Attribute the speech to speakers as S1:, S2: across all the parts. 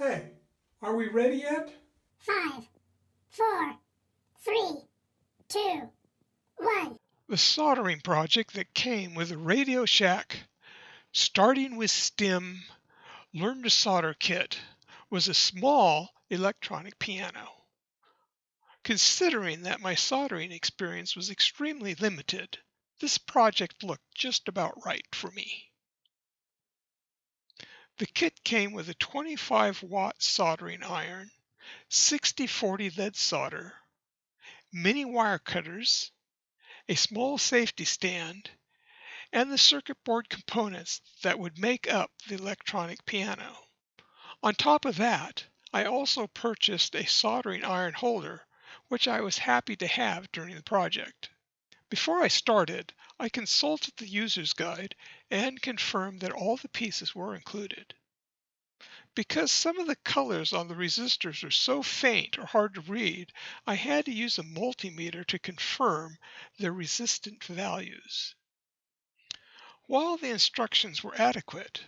S1: Hey, are we ready yet?
S2: 5, 4, 3, 2, 1.
S3: The soldering project that came with the RadioShack, starting with STEM, Learn to Solder kit, was a small electronic piano. Considering that my soldering experience was extremely limited, this project looked just about right for me. The kit came with a 25-watt soldering iron, 60/40 lead solder, mini wire cutters, a small safety stand, and the circuit board components that would make up the electronic piano. On top of that, I also purchased a soldering iron holder, which I was happy to have during the project. Before I started, I consulted the user's guide and confirmed that all the pieces were included. Because some of the colors on the resistors are so faint or hard to read, I had to use a multimeter to confirm their resistant values. While the instructions were adequate,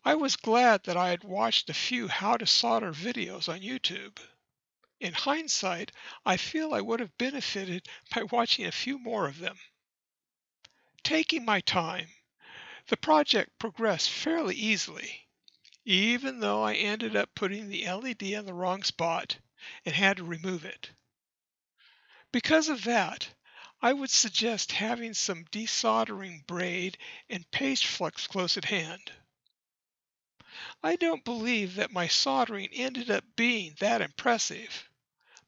S3: I was glad that I had watched a few how to solder videos on YouTube. In hindsight, I feel I would have benefited by watching a few more of them. Taking my time, the project progressed fairly easily, even though I ended up putting the LED in the wrong spot and had to remove it. Because of that, I would suggest having some desoldering braid and paste flux close at hand. I don't believe that my soldering ended up being that impressive,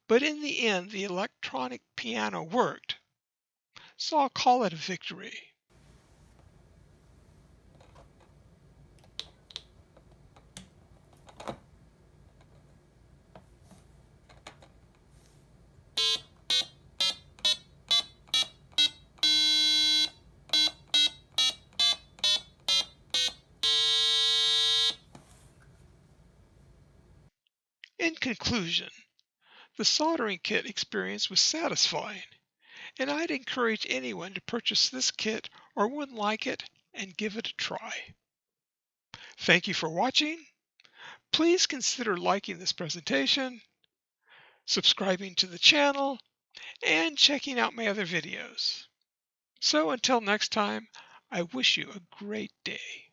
S3: but in the end the electronic piano worked, so I'll call it a victory. In conclusion, the soldering kit experience was satisfying, and I'd encourage anyone to purchase this kit or one like it and give it a try. Thank you for watching. Please consider liking this presentation, subscribing to the channel, and checking out my other videos. So until next time, I wish you a great day.